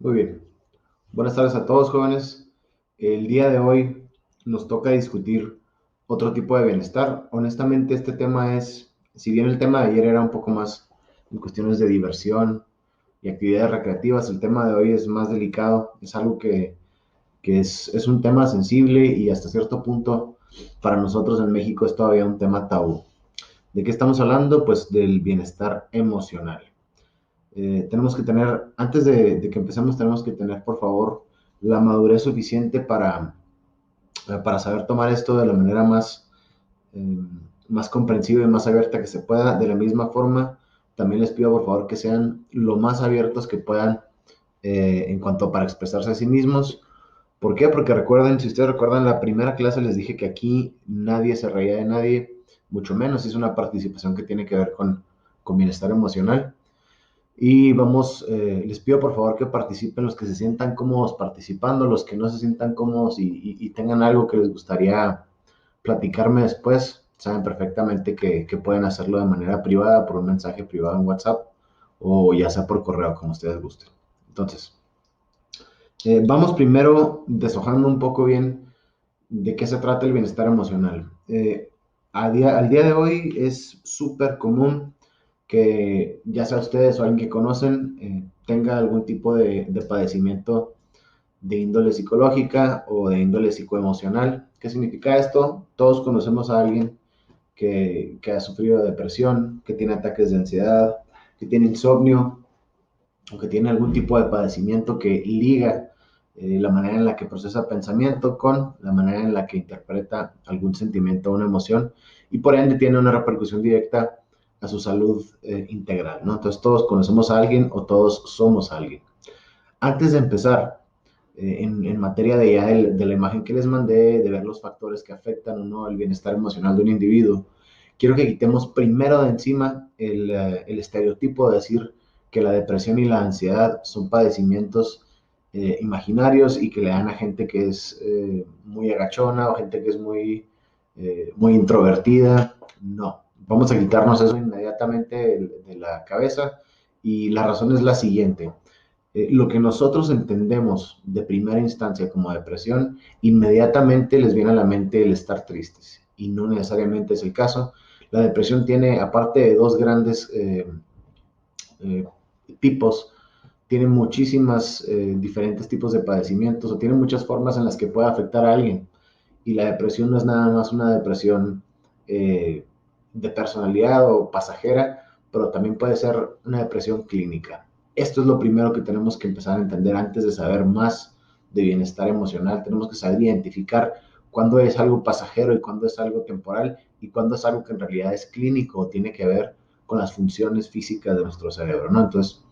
Muy bien. Buenas tardes a todos, jóvenes. El día de hoy nos toca discutir otro tipo de bienestar. Honestamente, este tema si bien el tema de ayer era un poco más en cuestiones de diversión y actividades recreativas, el tema de hoy es más delicado. Es algo que es un tema sensible y hasta cierto punto para nosotros en México es todavía un tema tabú. ¿De qué estamos hablando? Pues del bienestar emocional. Tenemos que tener, antes de que empecemos, tenemos que tener, por favor, la madurez suficiente para saber tomar esto de la manera eh, más comprensiva y más abierta que se pueda. De la misma forma, también les pido, por favor, que sean lo más abiertos que puedan en cuanto para expresarse a sí mismos. ¿Por qué? Porque recuerden, si ustedes recuerdan, la primera clase les dije que aquí nadie se reía de nadie, mucho menos si es una participación que tiene que ver con bienestar emocional. Y vamos, les pido por favor que participen los que se sientan cómodos participando, los que no se sientan cómodos y tengan algo que les gustaría platicarme después, saben perfectamente que pueden hacerlo de manera privada, por un mensaje privado en WhatsApp o ya sea por correo, como ustedes gusten. Entonces, vamos primero deshojando un poco bien de qué se trata el bienestar emocional. Al día de hoy es súper común que ya sea ustedes o alguien que conocen tenga algún tipo de padecimiento de índole psicológica o de índole psicoemocional. ¿Qué significa esto? Todos conocemos a alguien que ha sufrido de depresión, que tiene ataques de ansiedad, que tiene insomnio o que tiene algún tipo de padecimiento que liga la manera en la que procesa pensamiento con la manera en la que interpreta algún sentimiento o una emoción y por ende tiene una repercusión directa a su salud integral, ¿no? Entonces todos conocemos a alguien o todos somos alguien. Antes de empezar, en materia de la imagen que les mandé, de ver los factores que afectan o no el bienestar emocional de un individuo, quiero que quitemos primero de encima el estereotipo de decir que la depresión y la ansiedad son padecimientos imaginarios y que le dan a gente que es muy agachona o gente que es muy introvertida. No, vamos a quitarnos eso inmediatamente de la cabeza y la razón es la siguiente. Lo que nosotros entendemos de primera instancia como depresión, inmediatamente les viene a la mente el estar tristes y no necesariamente es el caso. La depresión tiene, aparte de dos grandes eh, tipos, tiene muchísimas diferentes tipos de padecimientos o tiene muchas formas en las que puede afectar a alguien. Y la depresión no es nada más una depresión eh, de personalidad o pasajera, pero también puede ser una depresión clínica. Esto es lo primero que tenemos que empezar a entender antes de saber más de bienestar emocional. Tenemos que saber identificar cuándo es algo pasajero y cuándo es algo temporal y cuándo es algo que en realidad es clínico o tiene que ver con las funciones físicas de nuestro cerebro, ¿no? Entonces,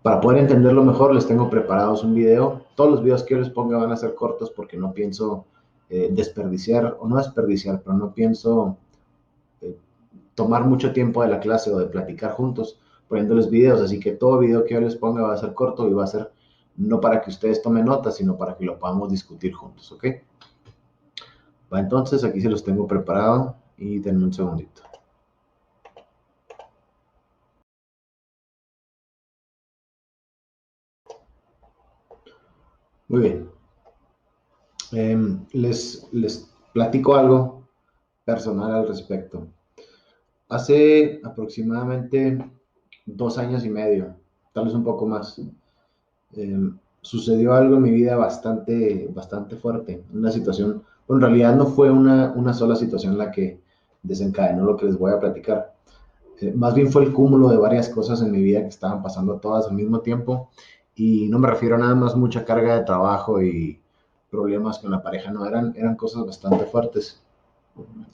para poder entenderlo mejor, les tengo preparados un video. Todos los videos que yo les ponga van a ser cortos porque no pienso desperdiciar, o no desperdiciar, pero no pienso eh, tomar mucho tiempo de la clase o de platicar juntos poniéndoles videos. Así que todo video que yo les ponga va a ser corto y va a ser no para que ustedes tomen notas, sino para que lo podamos discutir juntos, ¿ok? Va, entonces, aquí se los tengo preparado y denme un segundito. Muy bien. Les platico algo personal al respecto. Hace aproximadamente 2 años y medio, tal vez un poco más, sucedió algo en mi vida bastante fuerte. Una situación, bueno, en realidad no fue una sola situación la que desencadenó lo que les voy a platicar. Más bien fue el cúmulo de varias cosas en mi vida que estaban pasando todas al mismo tiempo. Y no me refiero a nada más mucha carga de trabajo y problemas con la pareja, no, eran cosas bastante fuertes.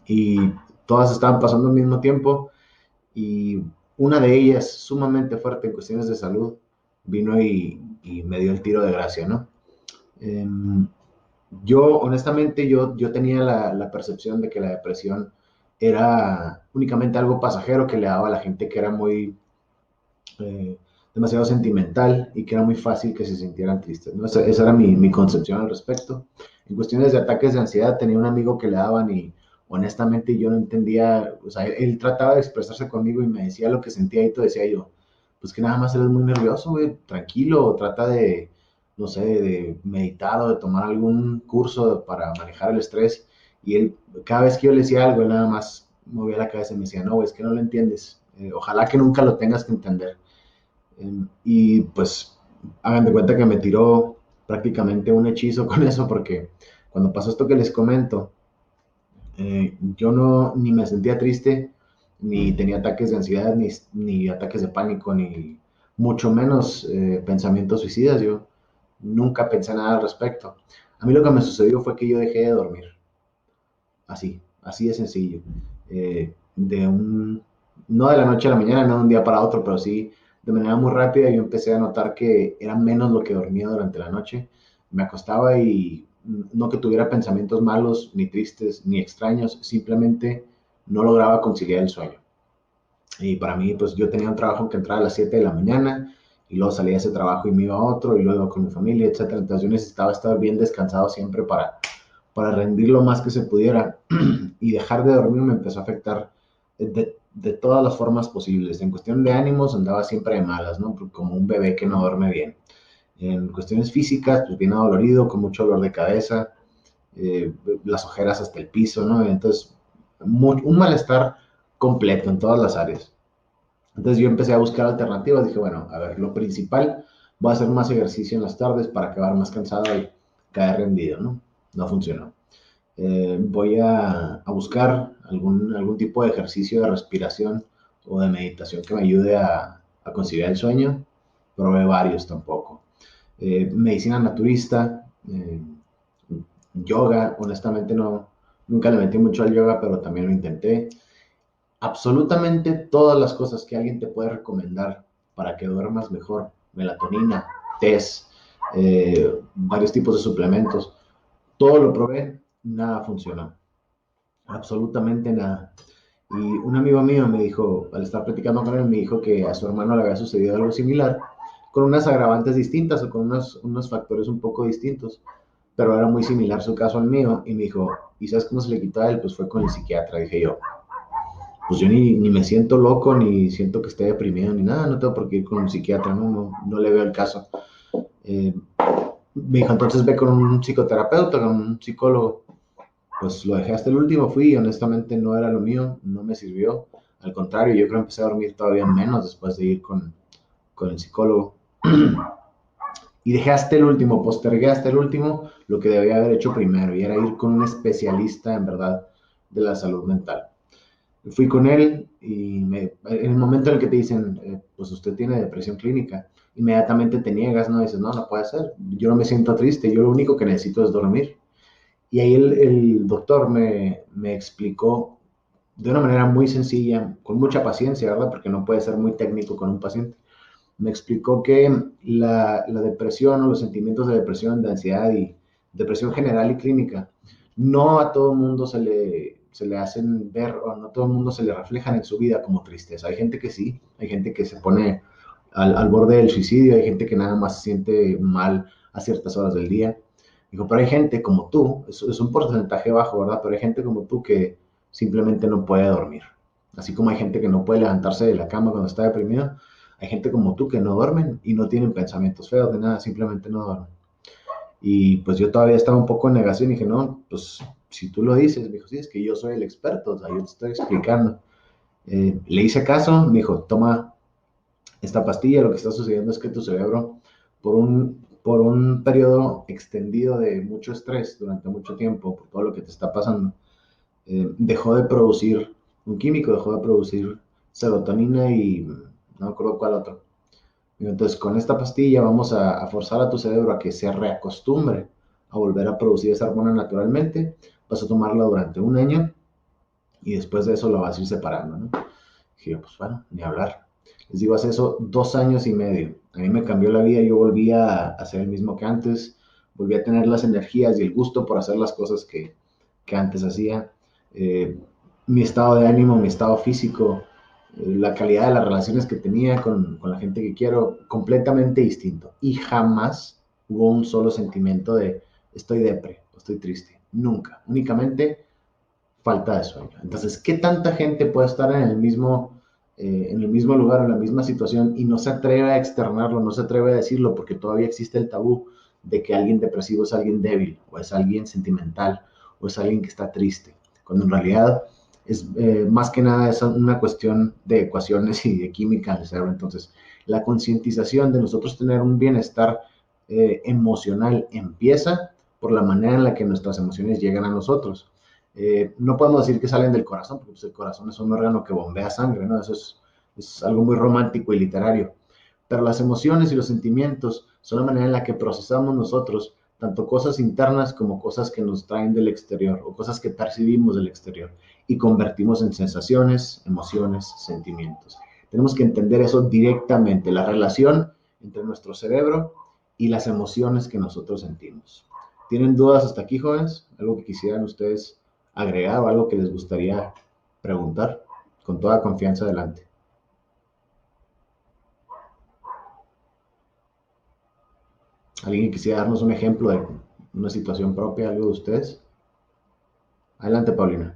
Y todas estaban pasando al mismo tiempo y una de ellas, sumamente fuerte en cuestiones de salud, vino y me dio el tiro de gracia, ¿no? Eh, yo, honestamente, yo tenía la percepción de que la depresión era únicamente algo pasajero que le daba a la gente que era eh, demasiado sentimental y que era muy fácil que se sintieran tristes, ¿no? Esa era mi concepción al respecto. En cuestiones de ataques de ansiedad, tenía un amigo que le daban y honestamente yo no entendía, o sea, él trataba de expresarse conmigo y me decía lo que sentía y todo decía yo, pues que nada más eres muy nervioso, güey, tranquilo, trata no sé, de meditar o de tomar algún curso para manejar el estrés. Y él, cada vez que yo le decía algo, él nada más movía la cabeza y me decía, no, güey, es que no lo entiendes. Ojalá que nunca lo tengas que entender. Y pues hagan de cuenta que me tiró prácticamente un hechizo con eso, porque cuando pasó esto que les comento, yo no ni me sentía triste, ni tenía ataques de ansiedad, ni ataques de pánico, ni mucho menos pensamientos suicidas. Yo nunca pensé nada al respecto. A mí lo que me sucedió fue que yo dejé de dormir, así de sencillo. No de la noche a la mañana, no de un día para otro, pero sí de manera muy rápida yo empecé a notar que era menos lo que dormía durante la noche. Me acostaba y no que tuviera pensamientos malos, ni tristes, ni extraños, simplemente no lograba conciliar el sueño. Y para mí, pues yo tenía un trabajo que entraba a las 7 de la mañana y luego salía de ese trabajo y me iba a otro y luego con mi familia, etcétera. Entonces yo necesitaba estar bien descansado siempre para rendir lo más que se pudiera. Y dejar de dormir me empezó a afectar de todas las formas posibles. En cuestión de ánimos andaba siempre de malas, ¿no? Como un bebé que no duerme bien. En cuestiones físicas, pues bien adolorido, con mucho dolor de cabeza, las ojeras hasta el piso, ¿no? Entonces, un malestar completo en todas las áreas. Entonces yo empecé a buscar alternativas, dije, bueno, a ver, lo principal, voy a hacer más ejercicio en las tardes para acabar más cansado y caer rendido, ¿no? No funcionó. Voy a buscar algún tipo de ejercicio de respiración o de meditación que me ayude a conciliar el sueño. Probé varios tampoco. Medicina naturista, yoga, honestamente no, nunca le metí mucho al yoga, pero también lo intenté. Absolutamente todas las cosas que alguien te puede recomendar para que duermas mejor, melatonina, test, varios tipos de suplementos, todo lo probé, nada funcionó, absolutamente nada. Y un amigo mío me dijo, al estar platicando con él, me dijo que a su hermano le había sucedido algo similar, con unas agravantes distintas o con unos factores un poco distintos, pero era muy similar su caso al mío. Y me dijo, ¿y sabes cómo se le quitó a él? Pues fue con el psiquiatra. Dije yo, pues yo ni me siento loco, ni siento que esté deprimido, ni nada, no tengo por qué ir con un psiquiatra, no le veo el caso. Eh, Me dijo, entonces ve con un psicoterapeuta, con un psicólogo. Pues lo dejé hasta el último, fui y honestamente no era lo mío, no me sirvió. Al contrario, yo creo que empecé a dormir todavía menos después de ir con el psicólogo. Y dejé hasta el último, postergué hasta el último lo que debía haber hecho primero, y era ir con un especialista en verdad de la salud mental. Fui con él y en el momento en el que te dicen, pues usted tiene depresión clínica, inmediatamente te niegas, ¿no? Dices, no, no puede ser, yo no me siento triste, yo lo único que necesito es dormir. Y ahí el doctor me explicó de una manera muy sencilla, con mucha paciencia, ¿verdad? Porque no puede ser muy técnico con un paciente. Me explicó que la depresión o los sentimientos de depresión, de ansiedad y depresión general y clínica, no a todo el mundo se le hacen ver o no a todo el mundo se le reflejan en su vida como tristeza. Hay gente que sí, hay gente que se pone al borde del suicidio, hay gente que nada más se siente mal a ciertas horas del día. Dijo, pero hay gente como tú, es un porcentaje bajo, ¿verdad? Pero hay gente como tú que simplemente no puede dormir. Así como hay gente que no puede levantarse de la cama cuando está deprimido, hay gente como tú que no duermen y no tienen pensamientos feos de nada, simplemente no duermen. Y pues yo todavía estaba un poco en negación y dije, no, pues si tú lo dices, me dijo, sí, es que yo soy el experto, o sea, yo te estoy explicando. Le hice caso, me dijo, toma esta pastilla, lo que está sucediendo es que tu cerebro, por un periodo extendido de mucho estrés durante mucho tiempo, por todo lo que te está pasando, dejó de producir un químico, dejó de producir serotonina y no me acuerdo cuál otro. Entonces, con esta pastilla vamos a forzar a tu cerebro a que se reacostumbre a volver a producir esa hormona naturalmente. Vas a tomarla durante un año y después de eso la vas a ir separando, ¿no? Dije yo, pues bueno, ni hablar. Les digo, hace eso 2 años y medio. A mí me cambió la vida, yo volví a ser el mismo que antes, volví a tener las energías y el gusto por hacer las cosas que antes hacía. Eh, Mi estado de ánimo, mi estado físico, la calidad de las relaciones que tenía con la gente que quiero, completamente distinto. Y jamás hubo un solo sentimiento de estoy depre, estoy triste. Nunca. Únicamente falta de sueño. Entonces, ¿qué tanta gente puede estar en el mismo lugar, en la misma situación y no se atreve a externarlo, no se atreve a decirlo porque todavía existe el tabú? de que alguien depresivo es alguien débil, o es alguien sentimental, o es alguien que está triste, cuando en realidad es más que nada es una cuestión de ecuaciones y de química en el cerebro. Entonces, la concientización de nosotros tener un bienestar emocional empieza por la manera en la que nuestras emociones llegan a nosotros. No podemos decir que salen del corazón, porque pues, el corazón es un órgano que bombea sangre, ¿no? Eso es algo muy romántico y literario. Pero las emociones y los sentimientos son la manera en la que procesamos nosotros tanto cosas internas como cosas que nos traen del exterior o cosas que percibimos del exterior y convertimos en sensaciones, emociones, sentimientos. Tenemos que entender eso directamente, la relación entre nuestro cerebro y las emociones que nosotros sentimos. ¿Tienen dudas hasta aquí, jóvenes? ¿Algo que quisieran ustedes agregar o algo que les gustaría preguntar? Con toda confianza, adelante. ¿Alguien quisiera darnos un ejemplo de una situación propia, algo de ustedes? Adelante, Paulina.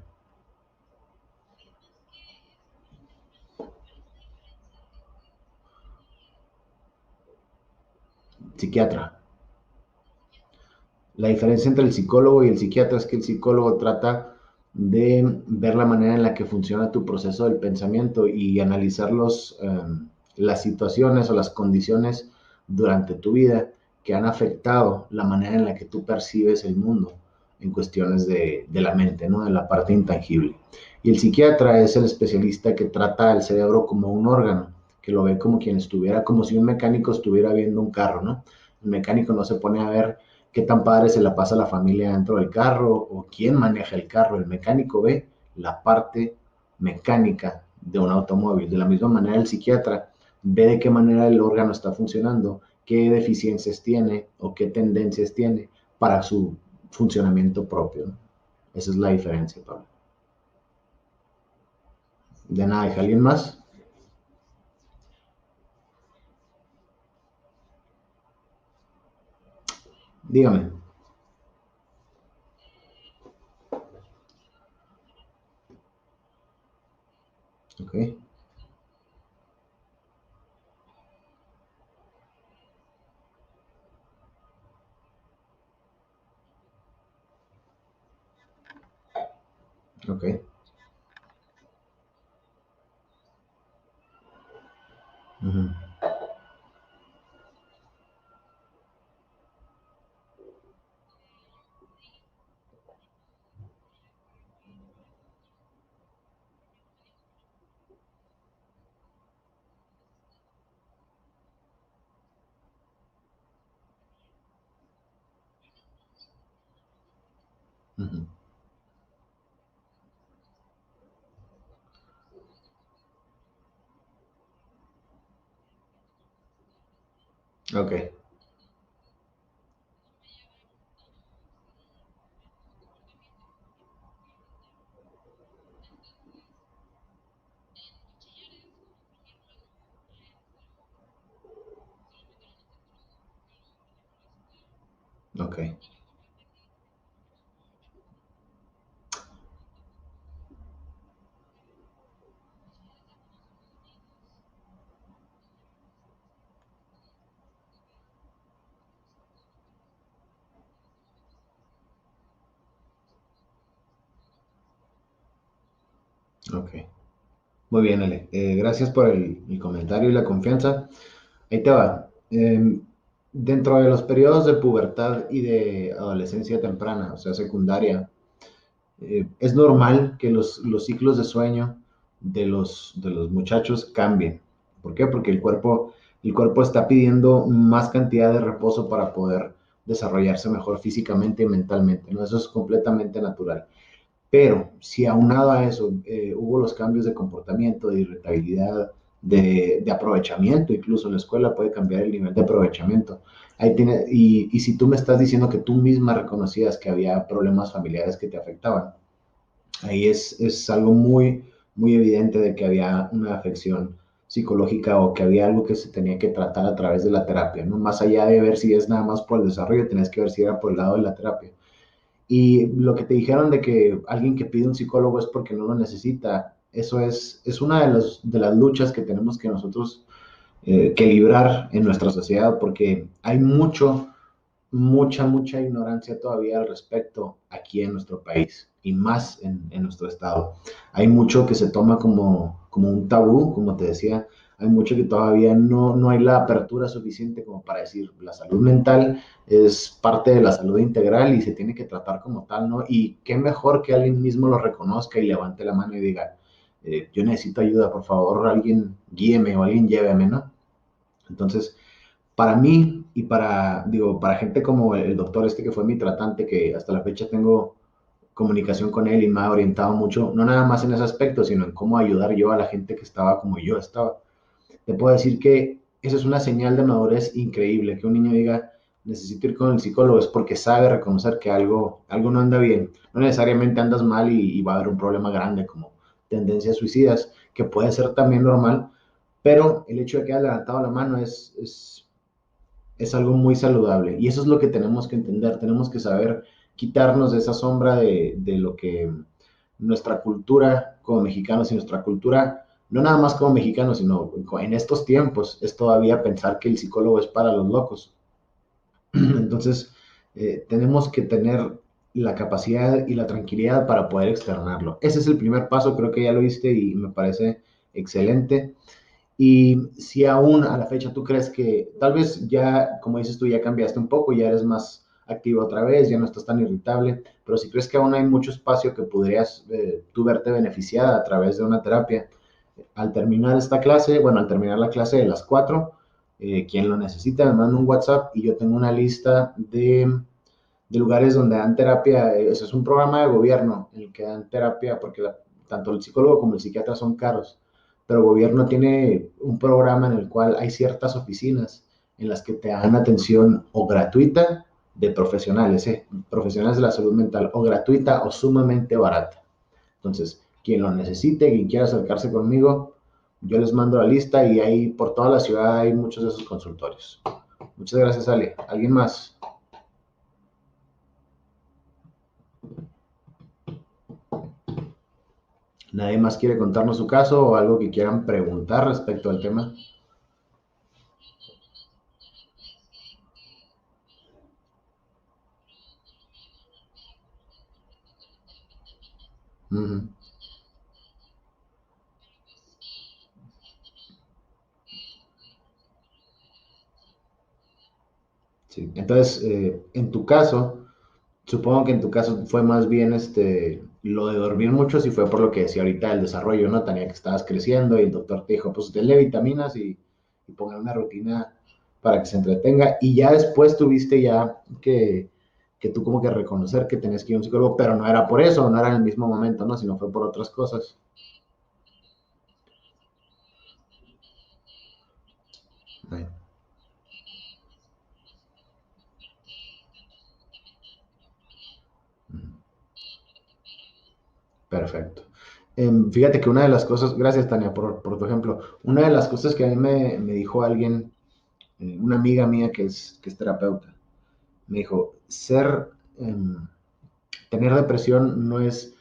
Psiquiatra. La diferencia entre el psicólogo y el psiquiatra es que el psicólogo trata de ver la manera en la que funciona tu proceso del pensamiento y analizar las situaciones o las condiciones durante tu vida que han afectado la manera en la que tú percibes el mundo en cuestiones de la mente, ¿no? De la parte intangible. Y el psiquiatra es el especialista que trata al cerebro como un órgano, que lo ve como quien estuviera, como si un mecánico estuviera viendo un carro, ¿no? El mecánico no se pone a ver qué tan padre se la pasa la familia dentro del carro o quién maneja el carro. El mecánico ve la parte mecánica de un automóvil. De la misma manera, el psiquiatra ve de qué manera el órgano está funcionando, qué deficiencias tiene o qué tendencias tiene para su funcionamiento propio, ¿no? Esa es la diferencia, Pablo. De nada, ¿deja alguien más? Dígame. Ok, ok. Ujú. Ujú. Ok, ok, ok. Muy bien, Ale. Gracias por el comentario y la confianza. Ahí te va. Dentro de los periodos de pubertad y de adolescencia temprana, o sea, secundaria, es normal que los ciclos de sueño de los muchachos cambien. ¿Por qué? Porque el cuerpo está pidiendo más cantidad de reposo para poder desarrollarse mejor físicamente y mentalmente, ¿no? Eso es completamente natural. Pero si aunado a eso hubo los cambios de comportamiento, de irritabilidad, de aprovechamiento, incluso en la escuela puede cambiar el nivel de aprovechamiento. Y si tú me estás diciendo que tú misma reconocías que había problemas familiares que te afectaban, ahí es algo muy, muy evidente de que había una afección psicológica o que había algo que se tenía que tratar a través de la terapia, ¿no? Más allá de ver si es nada más por el desarrollo, tenés que ver si era por el lado de la terapia. Y lo que te dijeron de que alguien que pide un psicólogo es porque no lo necesita, eso es una de las luchas que tenemos que nosotros que librar en nuestra sociedad, porque hay mucho mucha ignorancia todavía al respecto aquí en nuestro país y más en nuestro estado. Hay mucho que se toma como un tabú, como te decía, hay mucho que todavía no hay la apertura suficiente como para decir la salud mental es parte de la salud integral y se tiene que tratar como tal, ¿no? Y qué mejor que alguien mismo lo reconozca y levante la mano y diga, yo necesito ayuda, por favor, alguien guíeme o alguien lléveme, ¿no? Entonces, para mí y para gente como el doctor este que fue mi tratante, que hasta la fecha tengo comunicación con él y me ha orientado mucho, no nada más en ese aspecto, sino en cómo ayudar yo a la gente que estaba como yo estaba. Te puedo decir que eso es una señal de madurez increíble, que un niño diga, necesito ir con el psicólogo, es porque sabe reconocer que algo no anda bien. No necesariamente andas mal y va a haber un problema grande como tendencias suicidas, que puede ser también normal, pero el hecho de que haya levantado la mano es algo muy saludable. Y eso es lo que tenemos que entender. Tenemos que saber quitarnos de esa sombra de lo que nuestra cultura como mexicanos y nuestra cultura, no nada más como mexicanos, sino en estos tiempos, es todavía pensar que el psicólogo es para los locos. Entonces, tenemos que tener la capacidad y la tranquilidad para poder externarlo. Ese es el primer paso, creo que ya lo viste y me parece excelente. Y si aún a la fecha tú crees que tal vez ya, como dices tú, ya cambiaste un poco, ya eres más activo otra vez, ya no estás tan irritable, pero si crees que aún hay mucho espacio que podrías tú verte beneficiada a través de una terapia, al terminar esta clase, bueno, al terminar la clase de las 4, quien lo necesita me manda un WhatsApp y yo tengo una lista de lugares donde dan terapia, eso es un programa de gobierno en el que dan terapia, porque tanto el psicólogo como el psiquiatra son caros, pero el gobierno tiene un programa en el cual hay ciertas oficinas en las que te dan atención o gratuita de profesionales, profesionales de la salud mental, o gratuita o sumamente barata. Entonces, quien lo necesite, quien quiera acercarse conmigo, yo les mando la lista y ahí por toda la ciudad hay muchos de esos consultorios. Muchas gracias, Ale. ¿Alguien más? ¿Nadie más quiere contarnos su caso o algo que quieran preguntar respecto al tema? Ujú. Sí. Entonces, en tu caso, supongo que en tu caso fue más bien lo de dormir mucho, si fue por lo que decía ahorita el desarrollo, ¿no? Tenía que estabas creciendo y el doctor te dijo, pues denle vitaminas y pongan una rutina para que se entretenga. Y ya después tuviste ya que tú como que reconocer que tenías que ir a un psicólogo, pero no era por eso, no era en el mismo momento, ¿no? Sino fue por otras cosas. Ay, ujú. Perfecto. Fíjate que una de las cosas, gracias Tania por tu ejemplo, una de las cosas que a mí me dijo alguien, una amiga mía que es terapeuta, me dijo, tener depresión no es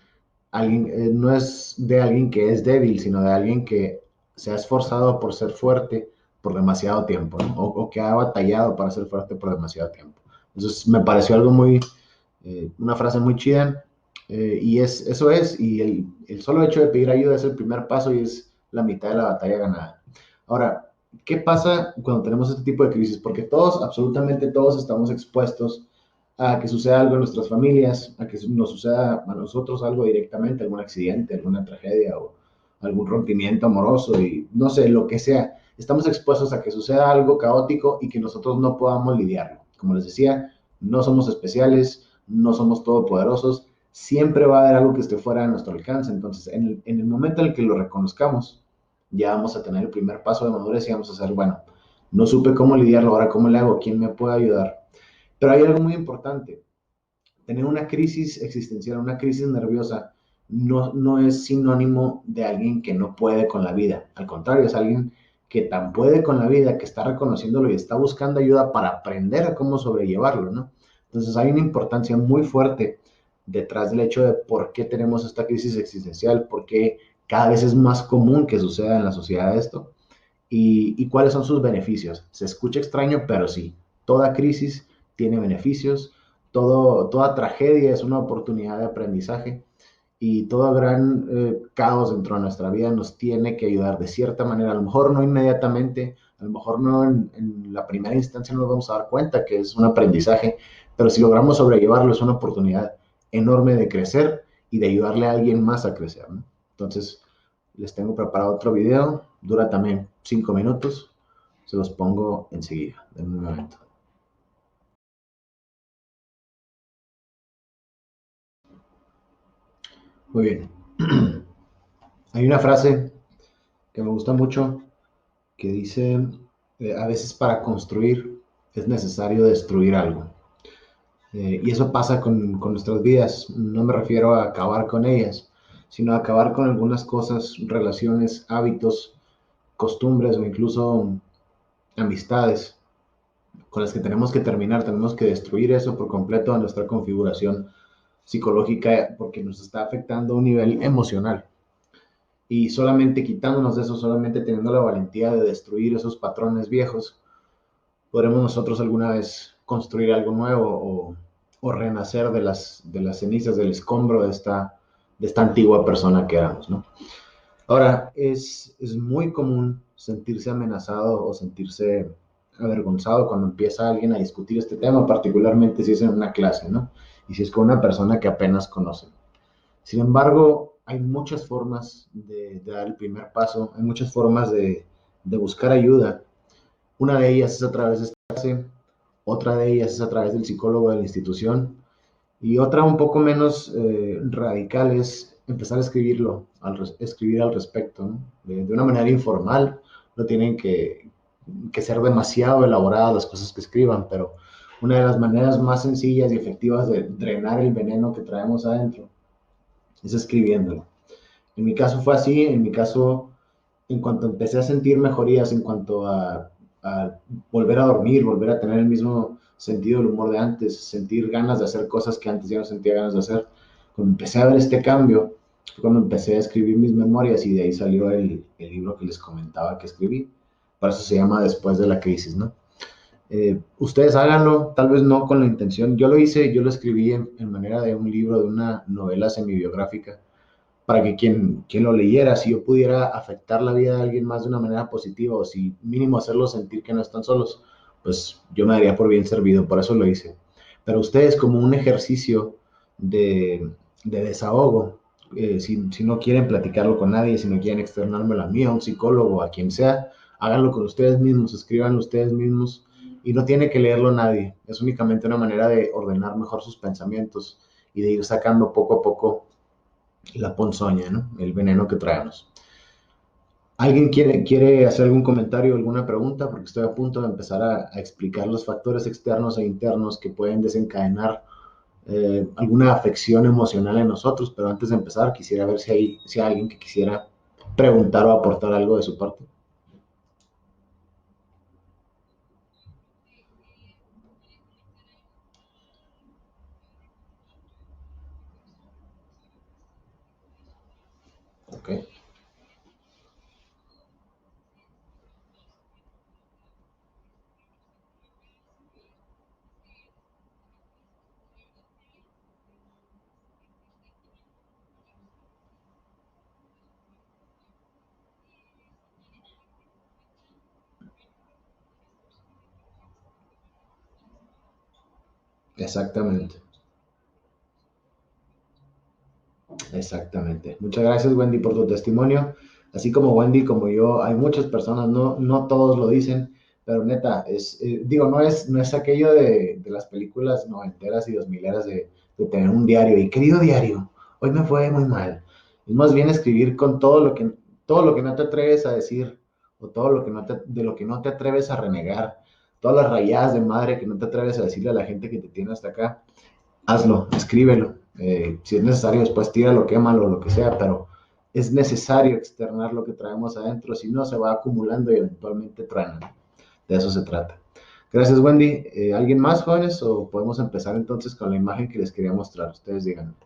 de alguien que es débil, sino de alguien que se ha esforzado por ser fuerte por demasiado tiempo, ¿no? O que ha batallado para ser fuerte por demasiado tiempo. Entonces me pareció algo una frase muy chida, y eso es, y el solo hecho de pedir ayuda es el primer paso y es la mitad de la batalla ganada. Ahora, ¿qué pasa cuando tenemos este tipo de crisis? Porque todos, absolutamente todos, estamos expuestos a que suceda algo en nuestras familias, a que nos suceda a nosotros algo directamente, algún accidente, alguna tragedia o algún rompimiento amoroso y no sé, lo que sea. Estamos expuestos a que suceda algo caótico y que nosotros no podamos lidiarlo. Como les decía, no somos especiales, no somos todopoderosos, siempre va a haber algo que esté fuera de nuestro alcance. Entonces, en el momento en el que lo reconozcamos, ya vamos a tener el primer paso de madurez y vamos a hacer, bueno, no supe cómo lidiarlo, ahora cómo le hago, quién me puede ayudar. Pero hay algo muy importante, tener una crisis existencial, una crisis nerviosa, no es sinónimo de alguien que no puede con la vida. Al contrario, es alguien que tan puede con la vida, que está reconociéndolo y está buscando ayuda para aprender a cómo sobrellevarlo, ¿no? Entonces hay una importancia muy fuerte detrás del hecho de por qué tenemos esta crisis existencial, por qué cada vez es más común que suceda en la sociedad esto y cuáles son sus beneficios. Se escucha extraño, pero sí, toda crisis tiene beneficios, toda tragedia es una oportunidad de aprendizaje y todo gran caos dentro de nuestra vida nos tiene que ayudar de cierta manera, a lo mejor no inmediatamente, a lo mejor no en la primera instancia no nos vamos a dar cuenta que es un aprendizaje, pero si logramos sobrellevarlo es una oportunidad enorme de crecer y de ayudarle a alguien más a crecer, ¿no? Entonces, les tengo preparado otro video, dura también 5 minutos, se los pongo enseguida, en un momento. Muy bien. Hay una frase que me gusta mucho que dice, a veces para construir es necesario destruir algo. Y eso pasa con nuestras vidas. No me refiero a acabar con ellas, sino a acabar con algunas cosas, relaciones, hábitos, costumbres o incluso amistades con las que tenemos que terminar. Tenemos que destruir eso por completo a nuestra configuración psicológica porque nos está afectando a un nivel emocional. Y solamente quitándonos de eso, solamente teniendo la valentía de destruir esos patrones viejos, podremos nosotros alguna vez construir algo nuevo o renacer de las cenizas, del escombro de esta antigua persona que éramos, ¿no? Ahora, es muy común sentirse amenazado o sentirse avergonzado cuando empieza alguien a discutir este tema, particularmente si es en una clase, ¿no? Y si es con una persona que apenas conoce. Sin embargo, hay muchas formas de dar el primer paso, hay muchas formas de buscar ayuda. Una de ellas es a través de esta clase, otra de ellas es a través del psicólogo de la institución y otra un poco menos radical es empezar a escribir al respecto, ¿no? De una manera informal, no tienen que ser demasiado elaboradas las cosas que escriban, pero una de las maneras más sencillas y efectivas de drenar el veneno que traemos adentro es escribiéndolo. En mi caso fue así, en mi caso, en cuanto empecé a sentir mejorías, en cuanto a volver a dormir, volver a tener el mismo sentido del humor de antes, sentir ganas de hacer cosas que antes ya no sentía ganas de hacer, cuando empecé a ver este cambio, fue cuando empecé a escribir mis memorias y de ahí salió el libro que les comentaba que escribí. Por eso se llama Después de la crisis, ¿no? Ustedes háganlo, tal vez no con la intención. Yo lo hice, yo lo escribí en manera de un libro, de una novela semibiográfica para que quien lo leyera, si yo pudiera afectar la vida de alguien más de una manera positiva o si mínimo hacerlos sentir que no están solos, pues yo me daría por bien servido, por eso lo hice. Pero ustedes como un ejercicio de desahogo, si no quieren platicarlo con nadie, si no quieren externármelo a mí, a un psicólogo, a quien sea, háganlo con ustedes mismos, escríbanlo ustedes mismos y no tiene que leerlo nadie, es únicamente una manera de ordenar mejor sus pensamientos y de ir sacando poco a poco la ponzoña, ¿no? El veneno que traemos. ¿Alguien quiere hacer algún comentario, alguna pregunta? Porque estoy a punto de empezar a explicar los factores externos e internos que pueden desencadenar alguna afección emocional en nosotros, pero antes de empezar quisiera ver si hay alguien que quisiera preguntar o aportar algo de su parte. Ok, exactamente. Exactamente. Muchas gracias, Wendy, por tu testimonio. Así como Wendy, como yo, hay muchas personas, no todos lo dicen, pero neta, digo, no es aquello de las películas noventeras y dos mileras de tener un diario. Y querido diario, hoy me fue muy mal. Es más bien escribir con todo lo que no te atreves a decir, o todo lo que de lo que no te atreves a renegar, todas las rayadas de madre que no te atreves a decirle a la gente que te tiene hasta acá hazlo, escríbelo. Si es necesario, después tíralo, quémalo, lo que sea, pero es necesario externar lo que traemos adentro, si no se va acumulando y eventualmente truena. De eso se trata. Gracias, Wendy. ¿Alguien más, jóvenes? ¿O podemos empezar entonces con la imagen que les quería mostrar? Ustedes digan.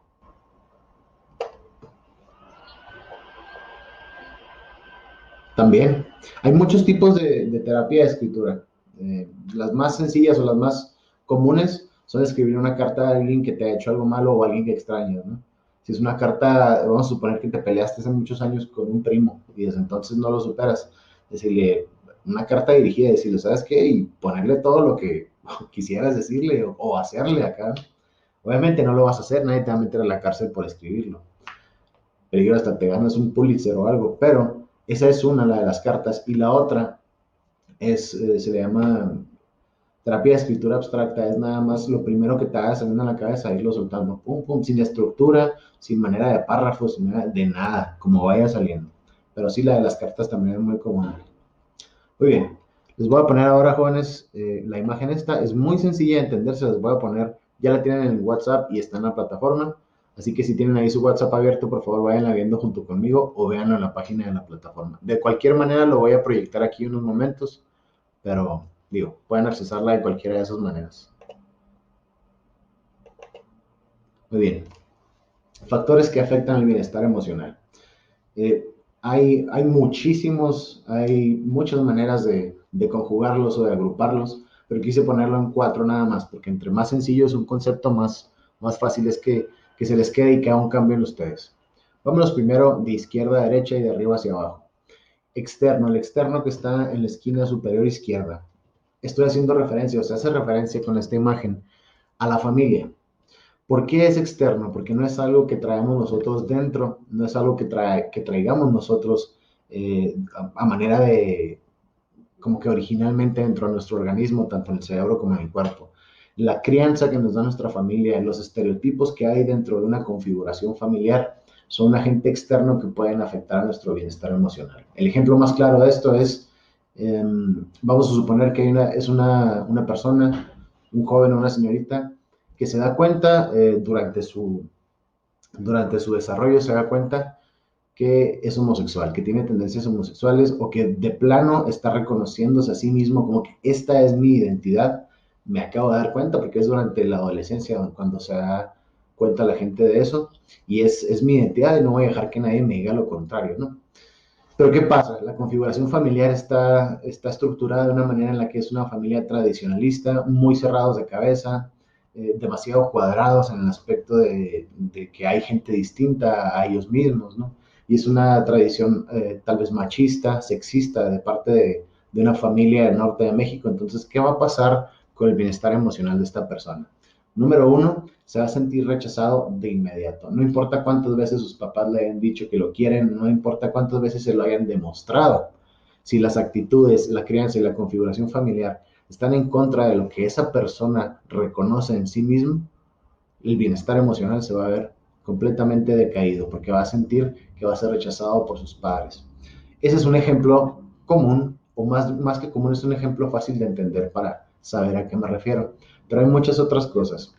También hay muchos tipos de terapia de escritura. Las más sencillas o las más comunes son escribir una carta a alguien que te ha hecho algo malo o a alguien que extrañas, ¿no? Si es una carta, vamos a suponer que te peleaste hace muchos años con un primo y desde entonces no lo superas, decirle una carta dirigida, decirle, ¿sabes qué? Y ponerle todo lo que quisieras decirle o hacerle acá. Obviamente no lo vas a hacer, nadie te va a meter a la cárcel por escribirlo. Peligro hasta te ganas un Pulitzer o algo, pero esa es una, la de las cartas. Y la otra se le llama terapia de escritura abstracta, es nada más lo primero que te haga saliendo a la cabeza, irlo soltando, pum, pum, sin estructura, sin manera de párrafos, sin manera de nada, como vaya saliendo. Pero sí, la de las cartas también es muy común. Muy bien, les voy a poner ahora, jóvenes, la imagen esta, es muy sencilla de entender, se las voy a poner, ya la tienen en WhatsApp y está en la plataforma, así que si tienen ahí su WhatsApp abierto, por favor vayan viendo junto conmigo o véanlo en la página de la plataforma. De cualquier manera lo voy a proyectar aquí en unos momentos, pero digo, pueden accesarla de cualquiera de esas maneras. Muy bien, factores que afectan el bienestar emocional. Eh, hay muchas maneras de conjugarlos o de agruparlos, pero quise ponerlo en 4 nada más, porque entre más sencillo es un concepto, más fácil es que se les quede y que haga un cambio en ustedes. Vámonos primero de izquierda a derecha y de arriba hacia abajo. Externo, el externo que está en la esquina superior izquierda. Estoy haciendo referencia, o sea, hace referencia con esta imagen a la familia. ¿Por qué es externo? Porque no es algo que traemos nosotros dentro, no es algo que traigamos nosotros a manera de, como que originalmente dentro de nuestro organismo, tanto en el cerebro como en el cuerpo. La crianza que nos da nuestra familia, los estereotipos que hay dentro de una configuración familiar, son un agente externo que pueden afectar a nuestro bienestar emocional. El ejemplo más claro de esto es, vamos a suponer que es una persona, un joven o una señorita, que se da cuenta durante su desarrollo, se da cuenta que es homosexual, que tiene tendencias homosexuales o que de plano está reconociéndose a sí mismo como que esta es mi identidad. Me acabo de dar cuenta porque es durante la adolescencia cuando se da cuenta la gente de eso y es mi identidad y no voy a dejar que nadie me diga lo contrario, ¿no? Pero ¿qué pasa? La configuración familiar está estructurada de una manera en la que es una familia tradicionalista, muy cerrados de cabeza, demasiado cuadrados en el aspecto de que hay gente distinta a ellos mismos, ¿no? Y es una tradición tal vez machista, sexista de parte de una familia del norte de México. Entonces, ¿qué va a pasar con el bienestar emocional de esta persona? Número uno, se va a sentir rechazado de inmediato. No importa cuántas veces sus papás le hayan dicho que lo quieren, no importa cuántas veces se lo hayan demostrado. Si las actitudes, la crianza y la configuración familiar están en contra de lo que esa persona reconoce en sí mismo, el bienestar emocional se va a ver completamente decaído porque va a sentir que va a ser rechazado por sus padres. Ese es un ejemplo común, o más que común, es un ejemplo fácil de entender para saber a qué me refiero. Pero hay muchas otras cosas.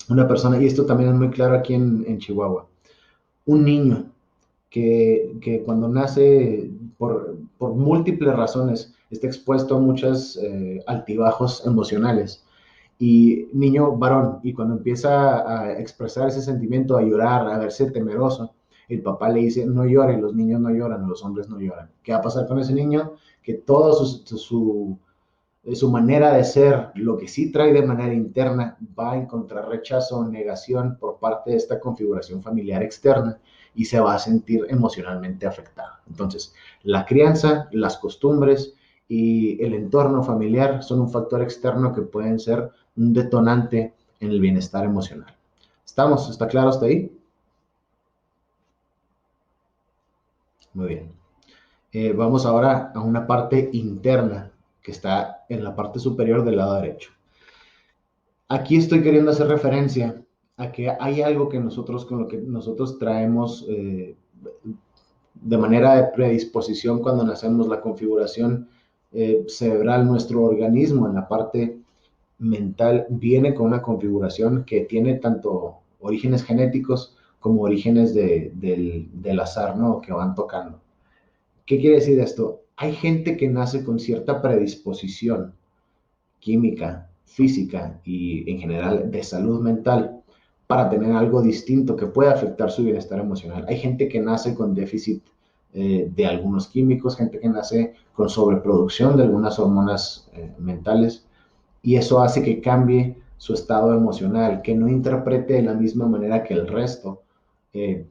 Una persona, y esto también es muy claro aquí en Chihuahua, un niño que cuando nace por múltiples razones está expuesto a muchos altibajos emocionales y niño varón, y cuando empieza a expresar ese sentimiento, a llorar, a verse temeroso, el papá le dice, no lloren, los niños no lloran, los hombres no lloran. ¿Qué va a pasar con ese niño? Que toda su manera de ser, lo que sí trae de manera interna, va a encontrar rechazo o negación por parte de esta configuración familiar externa y se va a sentir emocionalmente afectado. Entonces, la crianza, las costumbres y el entorno familiar son un factor externo que pueden ser un detonante en el bienestar emocional. ¿Estamos? ¿Está claro hasta ahí? Muy bien. Vamos ahora a una parte interna que está en la parte superior del lado derecho. Aquí estoy queriendo hacer referencia a que hay algo que nosotros, con lo que nosotros traemos de manera de predisposición cuando nacemos, la configuración cerebral, nuestro organismo en la parte mental viene con una configuración que tiene tanto orígenes genéticos como orígenes del azar, ¿no? Que van tocando. ¿Qué quiere decir esto? Hay gente que nace con cierta predisposición química, física y en general de salud mental para tener algo distinto que pueda afectar su bienestar emocional. Hay gente que nace con déficit de algunos químicos, gente que nace con sobreproducción de algunas hormonas mentales y eso hace que cambie su estado emocional, que no interprete de la misma manera que el resto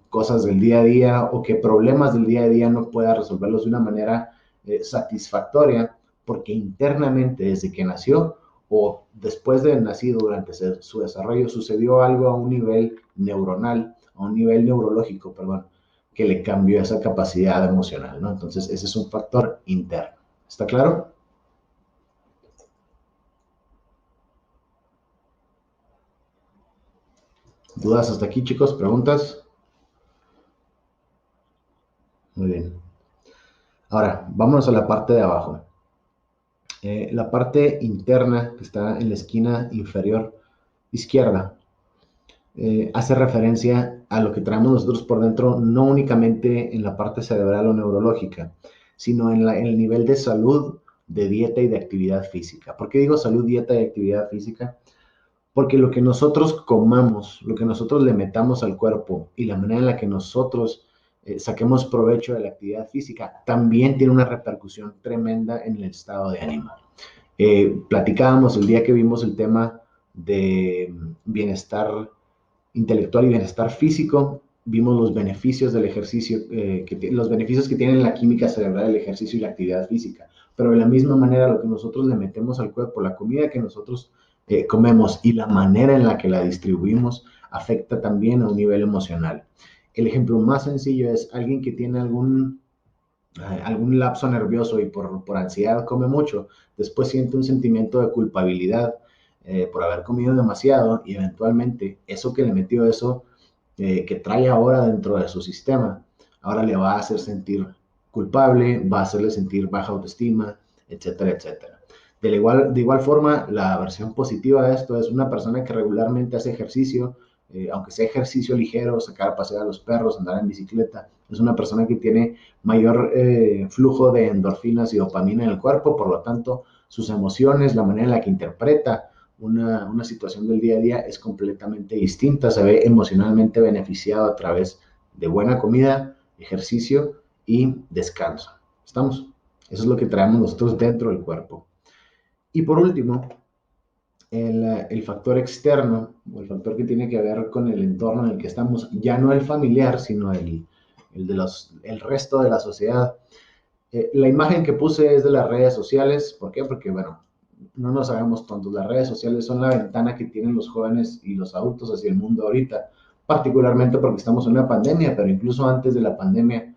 cosas del día a día o que problemas del día a día no pueda resolverlos de una manera satisfactoria, porque internamente desde que nació o después de nacido durante su desarrollo sucedió algo a un nivel neuronal, a un nivel neurológico, perdón, que le cambió esa capacidad emocional, ¿no? Entonces ese es un factor interno. ¿Está claro? ¿Dudas hasta aquí, chicos? ¿Preguntas? Muy bien. Ahora, vámonos a la parte de abajo. La parte interna que está en la esquina inferior izquierda hace referencia a lo que traemos nosotros por dentro, no únicamente en la parte cerebral o neurológica, sino en el nivel de salud, de dieta y de actividad física. ¿Por qué digo salud, dieta y actividad física? Porque lo que nosotros comamos, lo que nosotros le metamos al cuerpo y la manera en la que nosotros saquemos provecho de la actividad física también tiene una repercusión tremenda en el estado de ánimo. Platicábamos el día que vimos el tema de bienestar intelectual y bienestar físico, vimos los beneficios del ejercicio, los beneficios que tienen la química cerebral, el ejercicio y la actividad física. Pero de la misma manera, lo que nosotros le metemos al cuerpo, la comida que nosotros comemos y la manera en la que la distribuimos afecta también a un nivel emocional. El ejemplo más sencillo es alguien que tiene algún lapso nervioso y por ansiedad come mucho, después siente un sentimiento de culpabilidad por haber comido demasiado y eventualmente eso que le metió eso que trae ahora dentro de su sistema, ahora le va a hacer sentir culpable, va a hacerle sentir baja autoestima, etcétera, etcétera. De igual forma, la versión positiva de esto es una persona que regularmente hace ejercicio, aunque sea ejercicio ligero, sacar a pasear a los perros, andar en bicicleta, es una persona que tiene mayor flujo de endorfinas y dopamina en el cuerpo, por lo tanto, sus emociones, la manera en la que interpreta una situación del día a día es completamente distinta, se ve emocionalmente beneficiado a través de buena comida, ejercicio y descanso. ¿Estamos? Eso es lo que traemos nosotros dentro del cuerpo. Y por último, el factor externo, o el factor que tiene que ver con el entorno en el que estamos, ya no el familiar, sino el resto de la sociedad. La imagen que puse es de las redes sociales. ¿Por qué? Porque, bueno, no nos hagamos tontos. Las redes sociales son la ventana que tienen los jóvenes y los adultos hacia el mundo ahorita, particularmente porque estamos en una pandemia, pero incluso antes de la pandemia,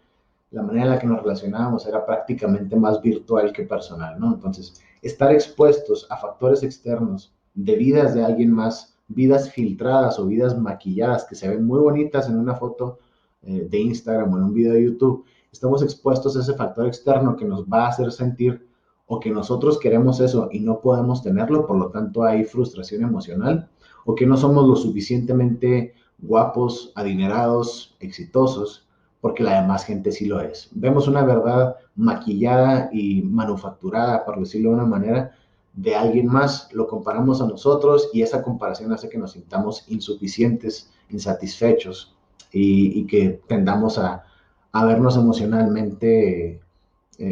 la manera en la que nos relacionábamos era prácticamente más virtual que personal, ¿no? Entonces, estar expuestos a factores externos de vidas de alguien más, vidas filtradas o vidas maquilladas que se ven muy bonitas en una foto de Instagram o en un video de YouTube, estamos expuestos a ese factor externo que nos va a hacer sentir o que nosotros queremos eso y no podemos tenerlo, por lo tanto hay frustración emocional, o que no somos lo suficientemente guapos, adinerados, exitosos, porque la demás gente sí lo es. Vemos una verdad maquillada y manufacturada, por decirlo de una manera, de alguien más, lo comparamos a nosotros y esa comparación hace que nos sintamos insuficientes, insatisfechos y que tendamos a vernos emocionalmente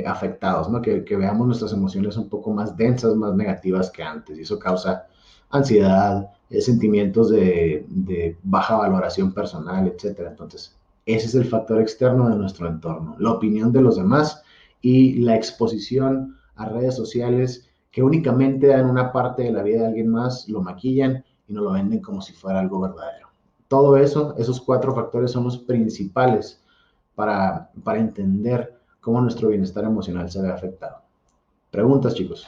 afectados, ¿no? Que veamos nuestras emociones un poco más densas, más negativas que antes y eso causa ansiedad, sentimientos de baja valoración personal, etcétera. Entonces, ese es el factor externo de nuestro entorno, la opinión de los demás y la exposición a redes sociales que únicamente dan una parte de la vida de alguien más, lo maquillan y nos lo venden como si fuera algo verdadero. Todo eso, esos cuatro factores son los principales para entender cómo nuestro bienestar emocional se ve afectado. Preguntas, chicos.